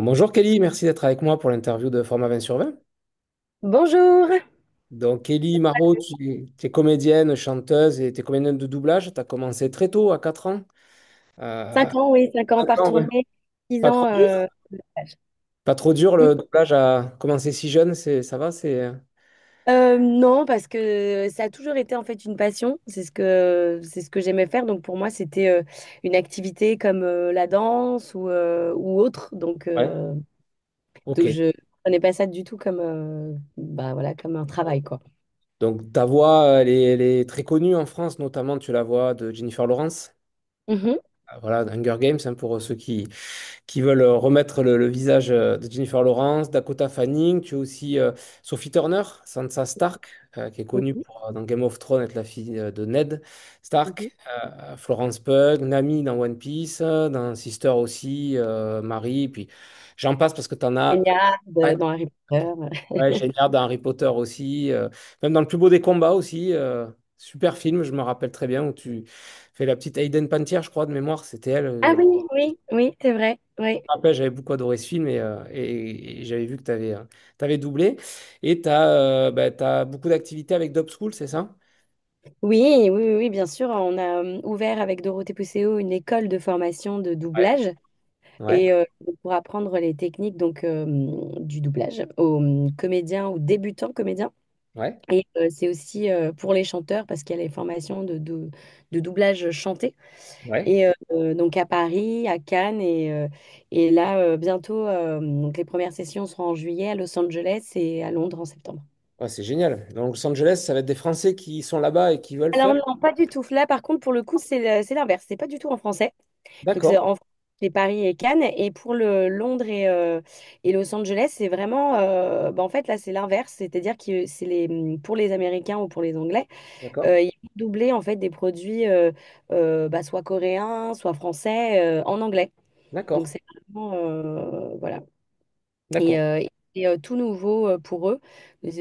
Bon, bonjour Kelly, merci d'être avec moi pour l'interview de Format 20 sur 20. Bonjour, Donc Kelly Marot, tu es comédienne, chanteuse et tu es comédienne de doublage. Tu as commencé très tôt, à 4 ans. Euh, 5 ans, oui, 5 ans 5 par ans, ouais. tournée, 6 Pas trop ans. dur. De stage. Pas trop dur Mm. le doublage à commencer si jeune, ça va, c'est. Non, parce que ça a toujours été en fait une passion. C'est ce que j'aimais faire. Donc pour moi, c'était une activité comme la danse ou autre. Donc, Ouais, euh, ok. donc je prenais pas ça du tout comme bah voilà comme un travail quoi. Donc ta voix, elle est très connue en France, notamment tu la voix de Jennifer Lawrence. Mhm, Voilà, Hunger Games, hein, pour ceux qui veulent remettre le visage de Jennifer Lawrence, Dakota Fanning. Tu as aussi Sophie Turner, Sansa Stark, qui est connue mhm, dans Game of Thrones être la fille de Ned mhm. Stark, Florence Pugh, Nami dans One Piece, dans Sister aussi, Marie, puis j'en passe parce que tu en as. Génial Ouais, dans Harry Potter. ouais, génial dans Harry Potter aussi, même dans Le plus beau des combats aussi. Super film, je me rappelle très bien, où tu fais la petite Hayden Panettiere, je crois, de mémoire, c'était elle. Ah oui, oui, oui, c'est vrai. Oui. Après, j'avais beaucoup adoré ce film et j'avais vu que tu avais doublé. Et tu as beaucoup d'activités avec Dub School, c'est ça? Oui, oui, oui, oui, bien sûr. On a ouvert avec Dorothée Pousseau une école de formation de Ouais. doublage Ouais, et pour apprendre les techniques du doublage aux comédiens ou débutants comédiens. ouais, Et c'est aussi pour les chanteurs parce qu'il y a les formations de doublage chanté. ouais. Et donc à Paris, à Cannes et là bientôt, donc les premières sessions seront en juillet à Los Angeles et à Londres en septembre. Ouais, c'est génial. Donc, Los Angeles, ça va être des Français qui sont là-bas et qui veulent Alors faire. non, pas du tout. Là, par contre, pour le coup, c'est l'inverse. C'est pas du tout en français. Donc c'est D'accord, en c'est Paris et Cannes. Et pour le Londres et Los Angeles, c'est vraiment, bah, en fait, là, c'est l'inverse. C'est-à-dire que pour les Américains ou pour les Anglais, d'accord, ils vont doubler en fait des produits bah, soit coréens, soit français en anglais. Donc d'accord, c'est vraiment, voilà. Et, d'accord. euh, tout nouveau pour eux.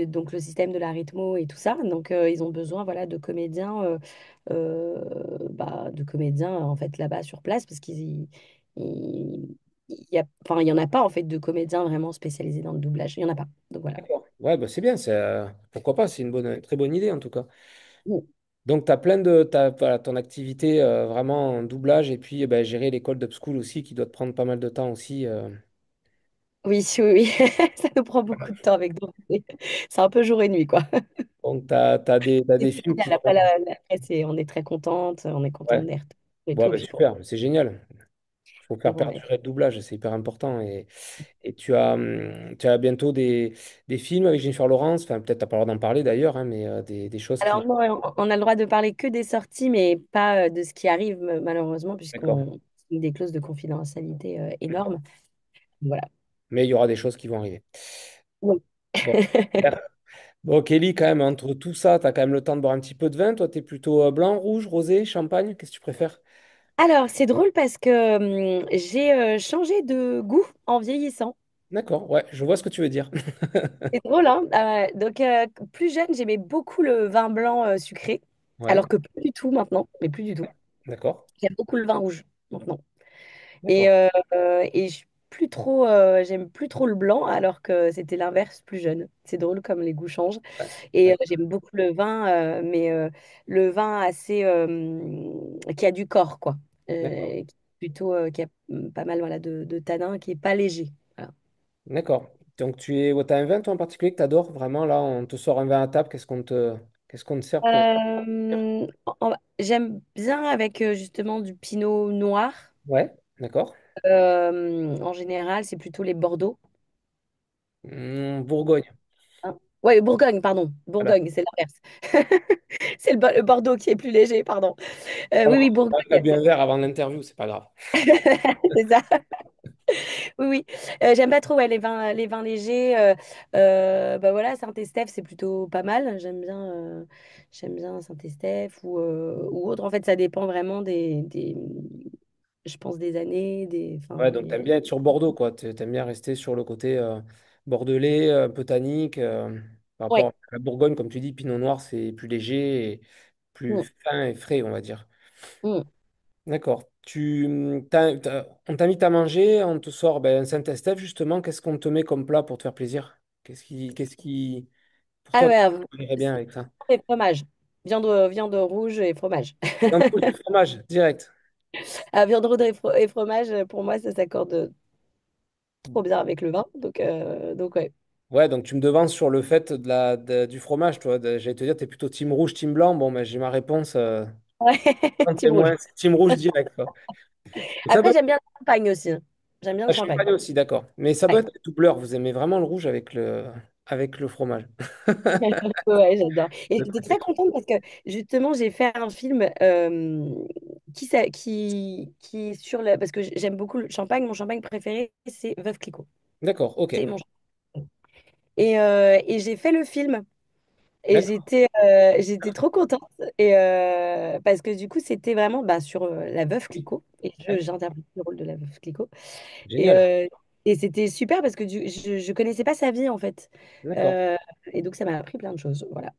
Donc le système de la rythmo et tout ça. Donc ils ont besoin voilà, de comédiens en fait là-bas sur place parce enfin, il y en a pas en fait de comédiens vraiment spécialisés dans le doublage. Il y en a pas. Donc voilà. D'accord. Ouais, bah, c'est bien. Pourquoi pas? C'est une très bonne idée en tout cas. Mm. Donc, tu as voilà, ton activité vraiment en doublage et puis gérer l'école d'upschool aussi qui doit te prendre pas mal de temps aussi. Oui, oui, oui. Ça nous prend beaucoup de temps avec Dorothée. C'est un peu jour et nuit, quoi. Donc, t'as des C'est films qui génial. Après, vont. après, on est très contente. On est contente Ouais. d'être et Bon, tout. bah, Puis bon, super, c'est génial. Il faut faire ouais. perdurer le doublage, c'est hyper important. Et tu as bientôt des films avec Jennifer Lawrence, enfin peut-être t'as pas le droit d'en parler d'ailleurs, hein, mais des choses Alors, qui. non, on a le droit de parler que des sorties, mais pas de ce qui arrive, malheureusement, D'accord, puisqu'on a des clauses de confidentialité d'accord. énormes. Voilà. Mais il y aura des choses qui vont arriver. Oui. Bon, super. Bon, Kelly, quand même, entre tout ça, tu as quand même le temps de boire un petit peu de vin. Toi, tu es plutôt blanc, rouge, rosé, champagne, qu'est-ce que tu préfères? Alors, c'est drôle parce que j'ai changé de goût en vieillissant. D'accord, ouais, je vois ce que tu veux dire. C'est drôle, hein? Donc, plus jeune, j'aimais beaucoup le vin blanc sucré, Ouais, alors que plus du tout maintenant, mais plus du tout. d'accord, J'aime beaucoup le vin rouge maintenant. Et, d'accord. j'aime plus trop le blanc, alors que c'était l'inverse plus jeune. C'est drôle comme les goûts changent. Ouais, Et d'accord, j'aime beaucoup le vin, mais le vin assez qui a du corps, quoi. d'accord. Qui a pas mal voilà, de tanins, qui est pas léger. Voilà. D'accord. Donc, t'as un vin, toi, en particulier, que tu adores vraiment. Là, on te sort un vin à table, qu'est-ce qu'on te sert pour. J'aime bien avec justement du pinot noir. Ouais, d'accord. En général, c'est plutôt les Bordeaux. Bourgogne. Hein. Ouais, Bourgogne, pardon. Voilà. Bourgogne, c'est l'inverse. C'est le Bordeaux qui est plus léger, pardon. Oui, Alors, oui, tu as Bourgogne. bu un verre avant l'interview, c'est pas grave. C'est ça. Oui, oui. J'aime pas trop ouais, les vins légers. Bah voilà, Saint-Estèphe, c'est plutôt pas mal. J'aime bien Saint-Estèphe ou autre. En fait, ça dépend vraiment je pense, des années. Ouais, Enfin, donc t'aimes bien être sur Bordeaux, quoi. T'aimes bien rester sur le côté bordelais, un peu tannique. Par rapport ouais. à la Bourgogne, comme tu dis, Pinot Noir, c'est plus léger et plus Mm, fin et frais, on va dire. mm. D'accord. On t'invite à manger, on te sort ben, un Saint-Estèphe, justement. Qu'est-ce qu'on te met comme plat pour te faire plaisir? Qu'est-ce qui, pour Ah toi, ouais, irait bien avec ça? et fromage. Viande rouge et fromage. Un coup de fromage, direct. Ah, viande rouge et fromage, pour moi, ça s'accorde trop bien avec le vin. Donc ouais. Ouais, donc tu me devances sur le fait du fromage, toi. J'allais te dire, t'es plutôt team rouge, team blanc. Bon, ben, j'ai ma réponse. Ouais, En team rouge. témoin, c'est team rouge direct, quoi. Et ça Après, doit j'aime bien le champagne aussi, hein. J'aime bien le La champagne. champagne aussi, d'accord. Mais ça doit Ouais, être doubleur. Vous aimez vraiment le rouge avec le fromage. ouais, j'adore. Et Le j'étais côté très cru. contente parce que justement, j'ai fait un film qui est sur le. Parce que j'aime beaucoup le champagne. Mon champagne préféré, c'est Veuve Clicquot. D'accord, ok. C'est mon champagne. Et j'ai fait le film. Et D'accord. j'étais trop contente. Parce que du coup, c'était vraiment bah, sur la Veuve Oui. Clicquot. Et Ouais. j'interprète le rôle de la Veuve Clicquot. Et, Génial. euh, et c'était super parce que je connaissais pas sa vie en fait. D'accord. Euh, et donc ça m'a appris plein de choses. Voilà.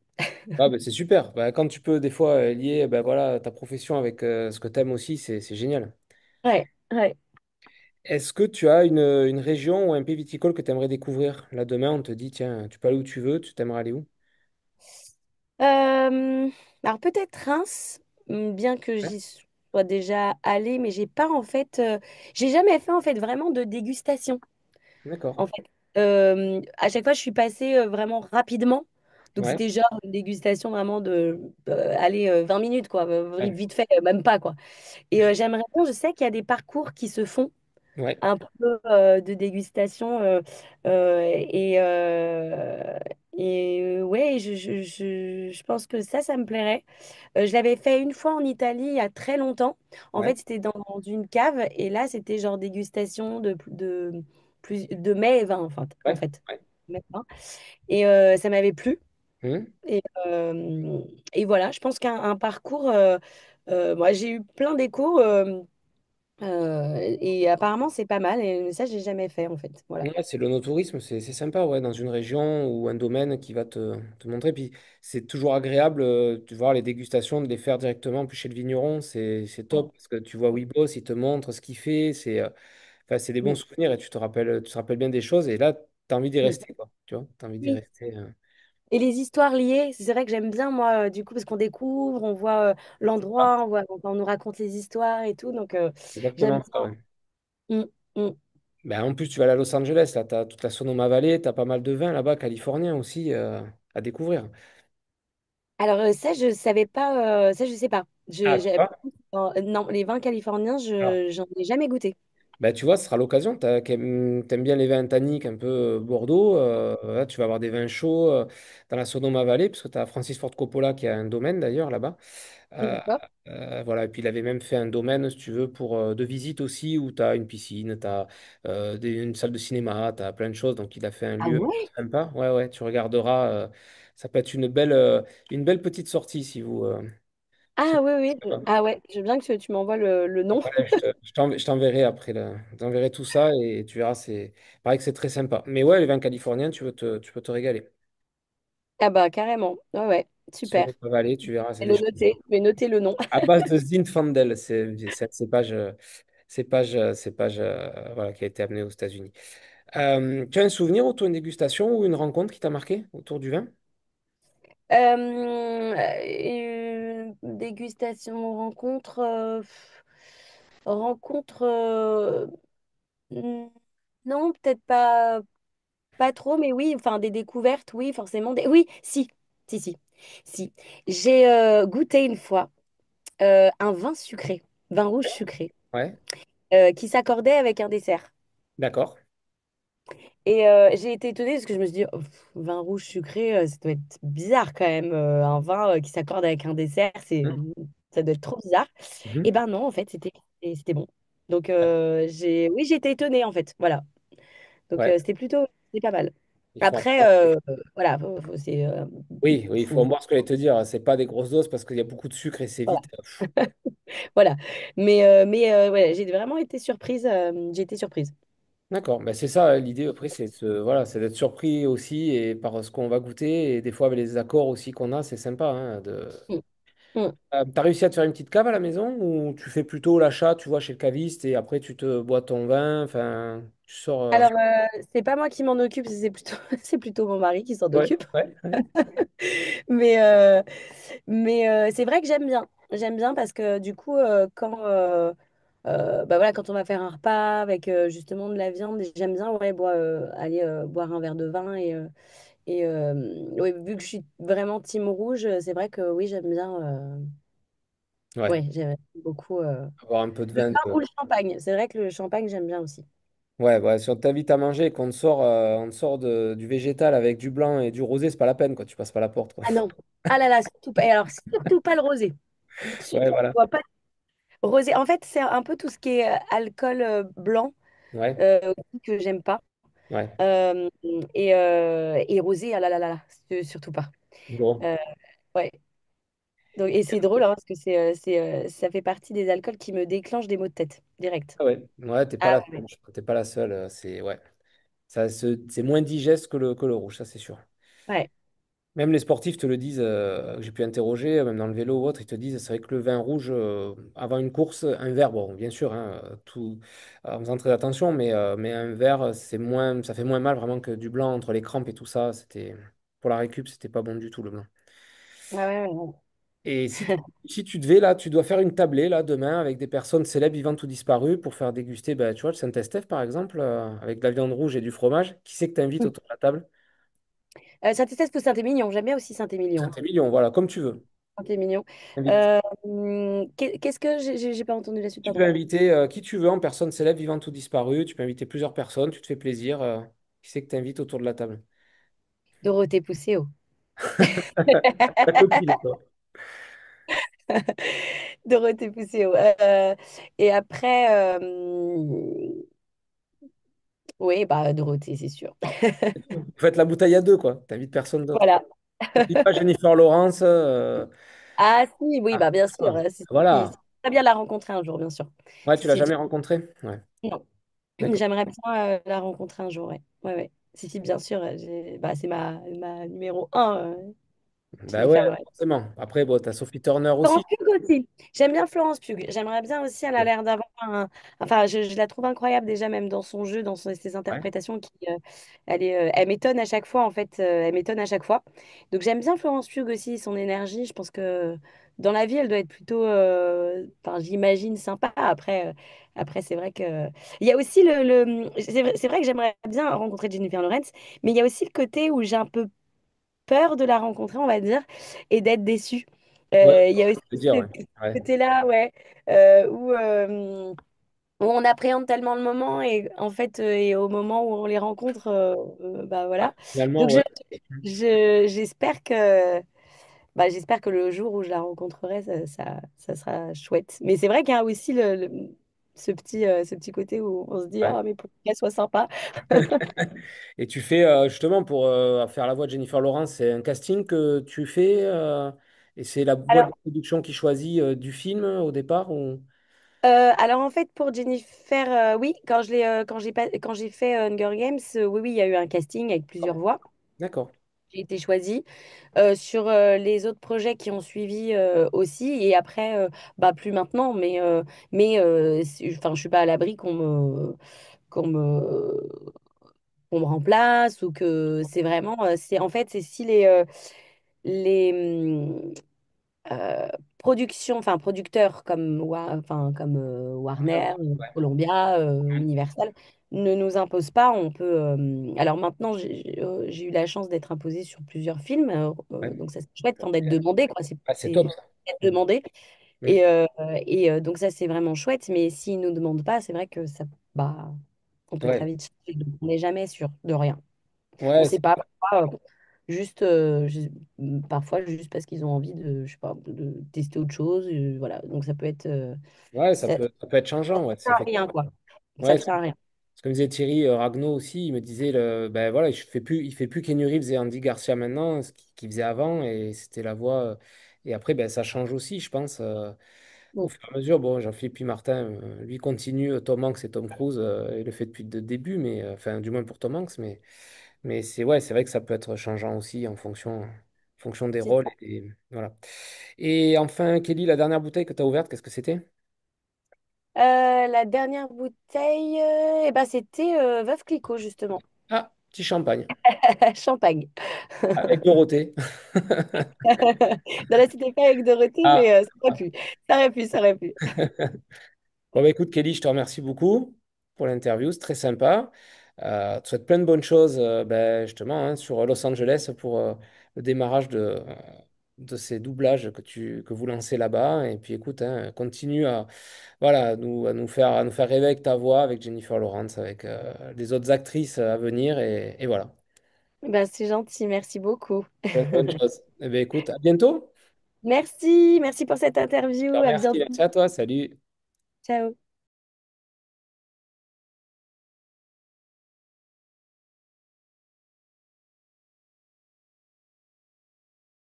Ah, bah, c'est super. Bah, quand tu peux des fois lier bah, voilà, ta profession avec ce que tu aimes aussi, c'est génial. Ouais, ouais. Est-ce que tu as une région ou un pays viticole que tu aimerais découvrir? Là, demain, on te dit, tiens, tu peux aller où tu veux, tu t'aimerais aller où? Euh, alors peut-être Reims, bien que Ouais. j'y sois déjà allée, mais j'ai pas en fait, j'ai jamais fait en fait vraiment de dégustation. D'accord. En fait, à chaque fois, je suis passée vraiment rapidement. Donc Ouais. c'était genre une dégustation vraiment allez, 20 minutes quoi, Ouais. vite fait, même pas quoi. J'aimerais bien, je sais qu'il y a des parcours qui se font Ouais. un peu de dégustation. Et, ouais, je pense que ça me plairait. Je l'avais fait une fois en Italie il y a très longtemps. En Ouais. fait, c'était dans une cave et là, c'était genre dégustation de mets et vins, en Ouais. fait. Ouais. Mets et vins. Ça m'avait plu. Hum. Et, et voilà, je pense qu'un parcours. Moi, j'ai eu plein d'échos. Et apparemment, c'est pas mal. Et ça, j'ai jamais fait, en fait. Voilà. Ouais, c'est l'onotourisme, c'est sympa, ouais, dans une région ou un domaine qui va te montrer. Puis c'est toujours agréable de voir les dégustations, de les faire directement puis chez le vigneron, c'est top parce que tu vois où il bosse, il te montre ce qu'il fait, enfin, c'est des bons Mm, souvenirs et tu te rappelles bien des choses et là, tu as envie d'y mm. rester, quoi, tu vois, tu as envie d'y Oui. rester. Et les histoires liées, c'est vrai que j'aime bien, moi, du coup, parce qu'on découvre, on voit Ah, l'endroit, on nous raconte les histoires et tout. Donc, j'aime exactement ça, ouais. bien. Mm, mm. Ben, en plus, tu vas aller à Los Angeles, là, tu as toute la Sonoma Valley, tu as pas mal de vins là-bas, californiens aussi à découvrir. Alors, ça, je savais pas. Ça, je sais pas. Ah, tu vois? Non, les vins californiens, j'en ai jamais goûté. Bah, tu vois, ce sera l'occasion. T'aimes bien les vins tanniques un peu Bordeaux. Là, tu vas avoir des vins chauds dans la Sonoma Valley, parce que tu as Francis Ford Coppola qui a un domaine d'ailleurs là-bas. Euh, D'accord. voilà, et puis il avait même fait un domaine, si tu veux, pour de visite aussi, où tu as une piscine, tu as une salle de cinéma, tu as plein de choses. Donc il a fait un Ah lieu ouais? sympa. Ouais, ouais, tu regarderas. Ça peut être une belle petite sortie si Ah vous. oui, oui. Ah ouais, je veux bien que tu m'envoies le nom. Ouais, je t'enverrai après je t'enverrai tout ça et tu verras, pareil que c'est très sympa. Mais ouais, les vins californiens, tu peux te régaler. Ah bah, carrément. Ouais, ouais. Super. Sonoma Valley, tu verras, c'est Je des vais le choses. noter. Je vais noter le nom. À base de Zinfandel, c'est cépage voilà, qui a été amené aux États-Unis. Tu as un souvenir autour d'une dégustation ou une rencontre qui t'a marqué autour du vin? Dégustation, rencontre. Rencontre. Hmm, non, peut-être pas trop, mais oui, enfin des découvertes, oui, forcément. Oui, si, si, si, si. J'ai goûté une fois un vin sucré, vin rouge sucré, Ouais, qui s'accordait avec un dessert. d'accord. J'ai été étonnée parce que je me suis dit, oh, vin rouge sucré, ça doit être bizarre quand même. Un vin qui s'accorde avec un dessert, Mhm. ça doit être trop bizarre. Et Mhm. ben non, en fait, c'était bon. Donc, oui, j'ai été étonnée, en fait. Voilà. Donc, Ouais, c'était pas mal. ils font Après, attention. voilà, Oui, oui, il faut faut- voir ce que je vais te dire. C'est pas des grosses doses parce qu'il y a beaucoup de sucre et c'est voilà. vite. Voilà. Ouais, j'ai vraiment été surprise. J'ai été surprise. D'accord, ben c'est ça l'idée après, voilà, c'est d'être surpris aussi et par ce qu'on va goûter et des fois avec les accords aussi qu'on a, c'est sympa hein, Mm. Mm. T'as réussi à te faire une petite cave à la maison ou tu fais plutôt l'achat, tu vois, chez le caviste et après tu te bois ton vin, enfin, tu sors. Alors, c'est pas moi qui m'en occupe, c'est plutôt, c'est plutôt mon mari qui s'en Ouais, occupe. ouais, ouais. Mais, euh, mais c'est vrai que j'aime bien. J'aime bien parce que du coup, bah voilà, quand on va faire un repas avec justement de la viande, j'aime bien ouais, aller boire un verre de vin. Ouais, vu que je suis vraiment team rouge, c'est vrai que oui, j'aime bien. Ouais, Ouais, j'aime beaucoup avoir un peu de le vin. vin ou le champagne. C'est vrai que le champagne, j'aime bien aussi. Ouais, ouais, si on t'invite à manger et on te sort du végétal avec du blanc et du rosé, c'est pas la peine, quoi. Tu passes pas la porte, quoi. Ah non. Ah là là, surtout pas. Et alors, surtout pas le rosé. Ouais, Surtout, voilà. on voit pas rosé. En fait, c'est un peu tout ce qui est alcool blanc Ouais, aussi que j'aime pas. ouais. Et rosé, ah là là là là, surtout pas. Bon. Euh, ouais. Donc, et c'est drôle hein, parce que ça fait partie des alcools qui me déclenchent des maux de tête direct. Ah ouais, ouais, t'es pas Ah la ouais. seule. T'es pas la seule. C'est ouais. C'est moins digeste que le rouge, ça c'est sûr. Ouais. Même les sportifs te le disent, que j'ai pu interroger, même dans le vélo ou autre, ils te disent, c'est vrai que le vin rouge, avant une course, un verre, bon, bien sûr, hein, en faisant très attention, mais un verre, ça fait moins mal vraiment que du blanc entre les crampes et tout ça. Pour la récup, c'était pas bon du tout le blanc. Ouais, ouais, ouais. Et si tu devais, là, tu dois faire une tablée, là, demain, avec des personnes célèbres vivantes ou disparues pour faire déguster, ben, tu vois, le Saint-Estèphe, par exemple, avec de la viande rouge et du fromage. Qui c'est que tu invites autour de la table? Saint-Estèphe ou Saint-Émilion, j'aime bien aussi Saint-Émilion. Saint-Émilion, voilà, comme tu veux. Saint-Émilion. Invite. Qu'est-ce que j'ai pas entendu la suite, Tu peux pardon. inviter qui tu veux en personne célèbre, vivante ou disparue. Tu peux inviter plusieurs personnes, tu te fais plaisir. Qui c'est que tu invites autour de la table? Dorothée Pousséo. Ta copine, toi. Dorothée Pousséo. Et après, oui, bah Dorothée, c'est sûr. Vous faites la bouteille à deux, quoi. Tu n'invites personne d'autre. Voilà. Tu pas Jennifer Lawrence. Ah si, oui, Ah, bah bien sûr. ah, C'est voilà. très bien de la rencontrer un jour, bien sûr. Ouais, tu l'as Si, jamais rencontrée? Ouais, non. d'accord. J'aimerais bien la rencontrer un jour, ouais. Ouais, ouais. Si, bien sûr, bah, c'est ma numéro un, Bah ouais, Jennifer Lawrence. forcément. Après, bon, t'as Sophie Turner Florence aussi. Pugh aussi. J'aime bien Florence Pugh. J'aimerais bien aussi, elle a l'air d'avoir un... Enfin, je la trouve incroyable déjà, même dans son jeu, ses Ouais. interprétations. Elle m'étonne à chaque fois, en fait. Elle m'étonne à chaque fois. Donc j'aime bien Florence Pugh aussi, son énergie. Je pense que dans la vie, elle doit être plutôt, enfin, j'imagine, sympa. Après c'est vrai que... Il y a aussi c'est vrai que j'aimerais bien rencontrer Jennifer Lawrence, mais il y a aussi le côté où j'ai un peu peur de la rencontrer, on va dire, et d'être déçue. Ouais, Il y a aussi je veux dire, ce ouais. Ouais. côté-là, ouais, euh, où, euh, où on appréhende tellement le moment et en fait, et au moment où on les rencontre, bah voilà. Finalement, Donc ouais. j'espère que le jour où je la rencontrerai, ça sera chouette. Mais c'est vrai qu'il y a aussi ce petit côté où on se dit, Ouais. ah, mais pour qu'elle soit sympa. Et tu fais justement pour faire la voix de Jennifer Lawrence, c'est un casting que tu fais et c'est la boîte de Alors, production qui choisit du film au départ ou... alors en fait pour Jennifer, oui, quand j'ai fait Hunger Games, oui, oui, il y a eu un casting avec plusieurs voix. D'accord. J'ai été choisie sur les autres projets qui ont suivi aussi. Et après, bah plus maintenant, enfin, je suis pas à l'abri qu'on me qu'on me remplace ou que c'est vraiment, c'est en fait, c'est si les euh, productions, enfin producteurs comme, Warner, Ouais. Columbia, Universal ne nous imposent pas. On peut. Alors maintenant, j'ai eu la chance d'être imposée sur plusieurs films, Ouais. donc ça c'est chouette quand d'être demandé, quoi. Ah, c'est top C'est ça. être Mm. demandé. Mm. Donc ça c'est vraiment chouette. Mais s'ils nous demandent pas, c'est vrai que ça, bah, on peut très Ouais. vite changer. Donc, on n'est jamais sûr de rien. On Ouais, sait pas. Juste, parfois, juste parce qu'ils ont envie de, je sais pas, de tester autre chose. Voilà. Donc, ça peut être. ouais, Ça ça peut être changeant. Ouais, c'est sert à effectivement. rien, quoi. Ça Ouais, ne sert à rien. ce que me disait Thierry Ragno aussi, il me disait, ben voilà, il fait plus Keanu Reeves et Andy Garcia maintenant, ce qu'il faisait avant, et c'était la voix. Et après, ben, ça change aussi, je pense, au Bon. fur et à mesure. Bon, Jean-Philippe Martin, lui, continue Tom Hanks et Tom Cruise, il le fait depuis le début, enfin, du moins pour Tom Hanks, mais c'est ouais, c'est vrai que ça peut être changeant aussi en fonction des c'est rôles. ça. Voilà. Et enfin, Kelly, la dernière bouteille que tu as ouverte, qu'est-ce que c'était? La dernière bouteille, eh ben, c'était Veuve Clicquot, justement. Ah, petit champagne. Champagne. Avec Dorothée. Non, là, c'était pas avec Dorothée, Ah. mais ça aurait pu. Ça aurait pu, ça aurait pu. Bon, bah, écoute, Kelly, je te remercie beaucoup pour l'interview. C'est très sympa. Je te souhaite plein de bonnes choses, ben, justement, hein, sur Los Angeles pour le démarrage de ces doublages que vous lancez là-bas. Et puis, écoute, hein, continue voilà, à nous faire rêver avec ta voix, avec Jennifer Lawrence, avec les autres actrices à venir. Et voilà. Ben, c'est gentil, merci beaucoup. Plein de bonnes choses. Eh bien, écoute, à bientôt. Merci, merci pour cette Je te interview. À remercie. bientôt. Merci à toi. Salut. Ciao.